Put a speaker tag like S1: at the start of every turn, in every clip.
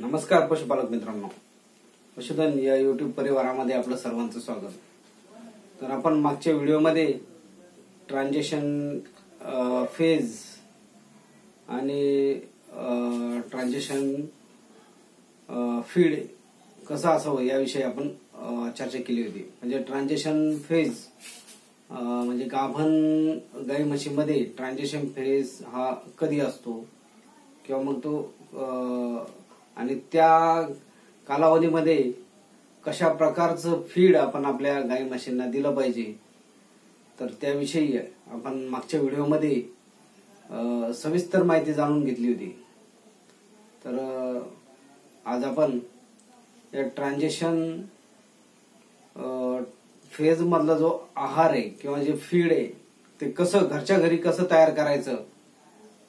S1: नमस्कार पशुपालक मित्रांनो, पशुधन या यूट्यूब परिवारामध्ये आपलं सर्वांचं स्वागत. तर आपण मागच्या व्हिडिओमध्ये ट्रान्झिशन फेज आणि ट्रान्झिशन फीड कसं असावं याविषयी आपण चर्चा केली होती. म्हणजे ट्रान्झिशन फेज म्हणजे गाभण गाई म्हशीमध्ये ट्रान्झिशन फेज हा कधी असतो किंवा मग तो आणि त्या कालावधीमध्ये कशा प्रकारचं फीड आपण आपल्या गाई म्हशींना दिलं पाहिजे, तर त्याविषयी आपण मागच्या व्हिडिओमध्ये सविस्तर माहिती जाणून घेतली होती. तर आज आपण या ट्रान्झिशन फेज मधला जो आहार आहे किंवा जे फीड आहे ते कसं घरच्या घरी कसं तयार करायचं,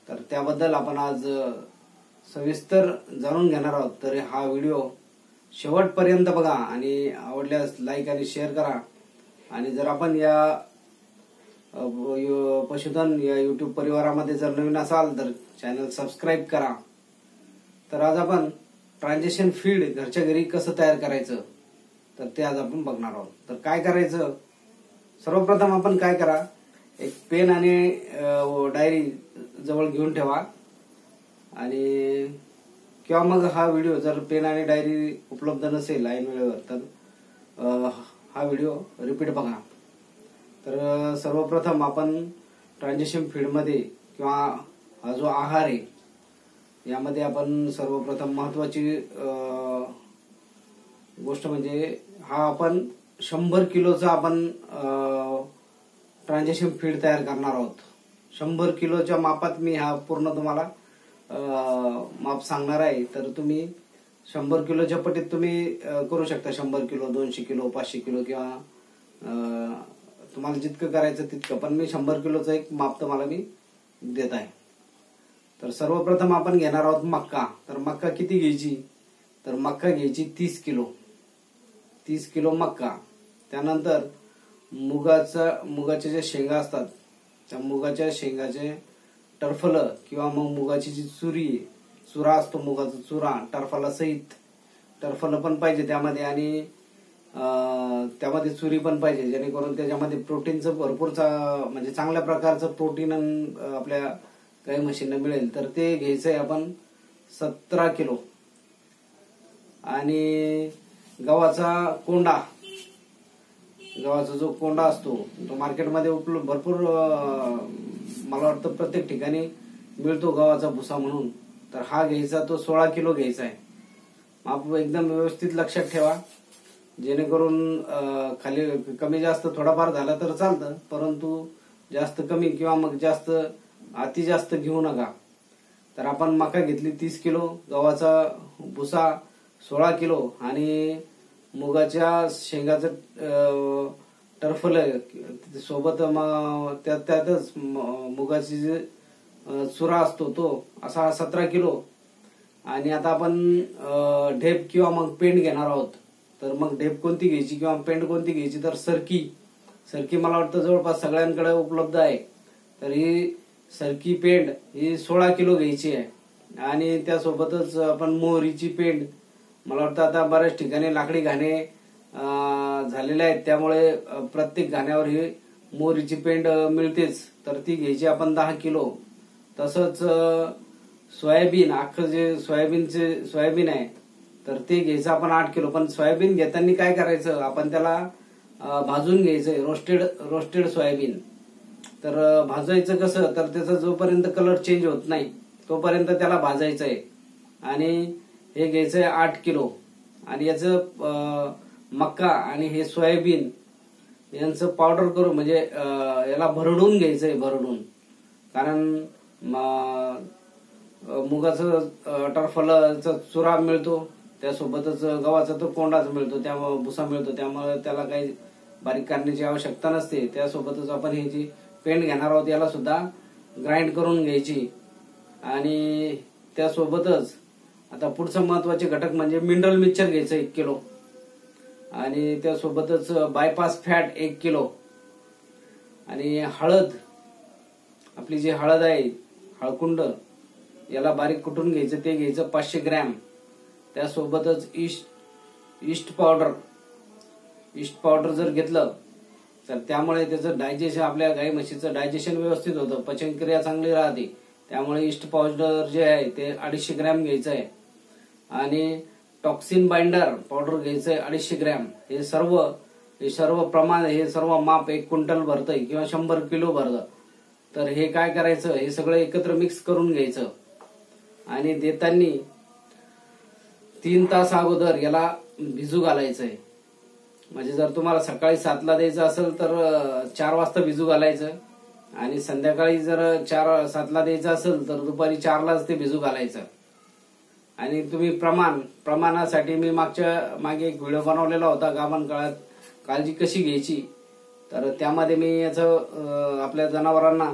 S1: तर त्याबद्दल आपण आज सविस्तर जाणून घेणार आहोत. तर हा व्हिडिओ शेवटपर्यंत बघा आणि आवडल्यास लाईक आणि शेअर करा. आणि जर आपण या पशुधन या यूट्यूब परिवारामध्ये जर नवीन असाल तर चॅनल सबस्क्राईब करा. तर आज आपण ट्रान्झिशन फीड घरच्या घरी कसं तयार करायचं तर ते आज आपण बघणार आहोत. तर काय करायचं, सर्वप्रथम आपण काय करा, एक पेन आणि डायरी जवळ घेऊन ठेवा. आणि किंवा मग हा व्हिडिओ जर पेन आणि डायरी उपलब्ध नसेल ऐन वेळेवर तर हा व्हिडिओ रिपीट बघा. तर सर्वप्रथम आपण ट्रान्झिशन फीडमध्ये किंवा हा जो आहार आहे यामध्ये आपण सर्वप्रथम महत्वाची गोष्ट म्हणजे हा आपण 100 किलोचा आपण ट्रान्झिशन फीड तयार करणार आहोत. 100 किलोच्या मापात मी हा पूर्ण तुम्हाला माप सांगणार आहे. तर तुम्ही 100 किलोच्या पटीत तुम्ही करू शकता. 100 किलो, 200 किलो, 500 किलो किंवा तुम्हाला जितकं करायचं तितकं, पण मी 100 किलोचं एक माप तुम्हाला मी देत आहे. तर सर्वप्रथम आपण घेणार आहोत मक्का. तर मक्का किती घ्यायची, तर मक्का घ्यायची 30 किलो. 30 किलो मक्का. त्यानंतर मुगाचे जे शेंगा असतात त्या मुगाच्या शेंगाचे टरफल किंवा मग मुगाची जी चुरा असतो, मुगाचा चुरा टरफला सहित टरफल पण पाहिजे त्यामध्ये आणि त्यामध्ये चुरी पण पाहिजे, जेणेकरून त्याच्यामध्ये प्रोटीनचं भरपूर म्हणजे चांगल्या प्रकारचं प्रोटीन आपल्या गाई म्हशींना मिळेल. तर ते घ्यायचंय आपण 17 किलो. आणि गव्हाचा कोंडा, गव्हाचा जो कोंडा असतो तो मार्केटमध्ये उपलब्ध भरपूर, मला वाटतं प्रत्येक ठिकाणी मिळतो गव्हाचा भुसा म्हणून. तर हा घ्यायचा, तो 16 किलो घ्यायचा आहे. माप एकदम व्यवस्थित लक्षात ठेवा, जेणेकरून खाली कमी जास्त थोडाफार झाला तर चालतं, परंतु जास्त कमी किंवा मग जास्त अति जास्त घेऊ नका. तर आपण मका घेतली 30 किलो, गव्हाचा भुसा 16 किलो आणि मुगाच्या शेंगाचं टरफल सोबत त्यातच मुगाची जे चुरा असतो तो असा 17 किलो. आणि आता आपण ढेप किंवा मग पेंड घेणार आहोत. तर मग ढेप कोणती घ्यायची किंवा पेंड कोणती घ्यायची, तर सरकी मला वाटतं जवळपास सगळ्यांकडे उपलब्ध आहे. तर ही सरकी पेंड ही 16 किलो घ्यायची आहे. आणि त्यासोबतच आपण मोहरीची पेंड, मला वाटतं आता बऱ्याच ठिकाणी लाकडी घाणे झालेले आहेत, त्यामुळे प्रत्येक घाण्यावर ही मोहरीची पेंड मिळतेच, तर ती घ्यायची आपण 10 किलो. तसंच सोयाबीन, अख्खं जे सोयाबीन आहे तर ते घ्यायचं आपण 8 किलो. पण सोयाबीन घेताना काय करायचं, आपण त्याला भाजून घ्यायचंय, रोस्टेड सोयाबीन. तर भाजायचं कसं, तर त्याचा जोपर्यंत कलर चेंज होत नाही तोपर्यंत त्याला भाजायचं आहे. आणि हे घ्यायचंय 8 किलो. आणि याचं मक्का आणि हे सोयाबीन यांचं पावडर करून म्हणजे याला भरडून घ्यायचंय, भरडून. कारण मुगाचं टरफलचा चुरा मिळतो, त्यासोबतच गव्हाचा तो कोंडाच मिळतो, त्यामुळे भुसा मिळतो, त्यामुळे त्याला काही बारीक करण्याची आवश्यकता नसते. त्यासोबतच आपण ही जी पेंड घेणार आहोत याला सुद्धा ग्राइंड करून घ्यायची. आणि त्यासोबतच आता पुढचं महत्वाचे घटक म्हणजे मिनरल मिक्सचर घ्यायचं 1 किलो. आणि त्यासोबतच बायपास फॅट 1 किलो. आणि हळद, आपली जी हळद आहे, हळकुंड, याला बारीक कुटून घ्यायचं, ते घ्यायचं 500 ग्रॅम. त्यासोबतच ईस्ट पावडर जर घेतलं तर त्यामुळे त्याचं डायजेशन, आपल्या गाई म्हशीचं डायजेशन व्यवस्थित होतं, पचनक्रिया चांगली राहते. त्यामुळे ईस्ट पावडर जे आहे ते 250 ग्रॅम घ्यायचं आहे. आणि टॉक्सिन बाइंडर पावडर घ्यायचं आहे 250 ग्रॅम. हे सर्व प्रमाण, हे सर्व माप 1 क्विंटल भरतंय किंवा 100 किलो भरतं. तर हे काय करायचं, हे सगळं एकत्र मिक्स करून घ्यायचं आणि देताना 3 तास अगोदर याला भिजू घालायचंय. म्हणजे जर तुम्हाला सकाळी 7ला द्यायचं असेल तर 4 वाजता भिजू घालायचं आणि संध्याकाळी जर 7ला द्यायचं असेल तर दुपारी 4लाच ते भिजू घालायचं. आणि तुम्ही प्रमाणासाठी मी मागे एक व्हिडिओ बनवलेला होता, गाभण काळात काळजी कशी घ्यायची. तर त्यामध्ये मी याचं आपल्या जनावरांना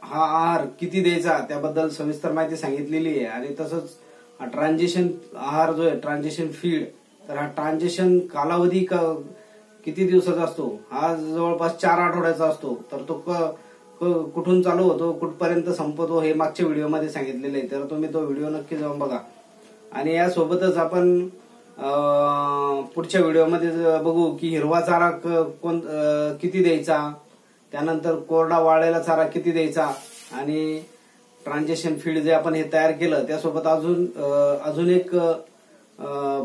S1: हा आहार किती द्यायचा त्याबद्दल सविस्तर माहिती सांगितलेली आहे. आणि तसंच हा ट्रान्झिशन आहार जो आहे, ट्रान्झिशन फीड, तर हा ट्रान्झिशन कालावधी किती दिवसाचा असतो, हा जवळपास 4 आठवड्याचा असतो. तर तो कुठून चालू होतो, कुठपर्यंत संपतो, हे मागच्या व्हिडिओमध्ये सांगितलेलं आहे. तर तुम्ही तो व्हिडिओ नक्की जाऊन बघा. आणि यासोबतच आपण पुढच्या व्हिडिओमध्ये बघू की हिरवा चारा किती द्यायचा, त्यानंतर कोरडा वाळलेला चारा किती द्यायचा, आणि ट्रान्झिशन फीड जे आपण हे तयार केलं त्यासोबत अजून एक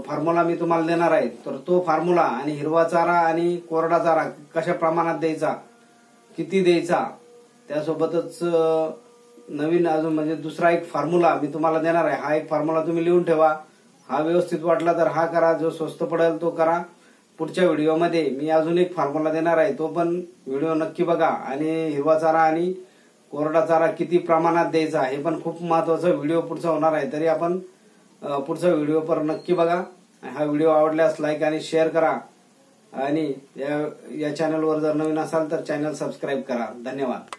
S1: फॉर्म्युला मी तुम्हाला देणार आहे. तर तो फॉर्म्युला आणि हिरवा चारा आणि कोरडा चारा कशा प्रमाणात द्यायचा, किती द्यायचा, त्यासोबतच नवीन अजून म्हणजे दुसरा एक फॉर्म्युला मी तुम्हाला देणार आहे. हा एक फॉर्म्युला तुम्ही लिहून ठेवा. हा व्यवस्थित वाटला तर हा करा, जो स्वस्त पडेल तो करा. पुढच्या व्हिडिओमध्ये मी अजून एक फॉर्म्युला देणार आहे, तो पण व्हिडिओ नक्की बघा. आणि हिरवा चारा आणि कोरडा चारा किती प्रमाणात द्यायचा हे पण खूप महत्वाचा व्हिडिओ पुढचा होणार आहे. तरी आपण पुढचा व्हिडिओ पर नक्की बघा. हा व्हिडिओ आवडल्यास लाईक आणि शेअर करा. आणि या चॅनलवर जर नवीन असाल तर चॅनल सबस्क्राईब करा. धन्यवाद.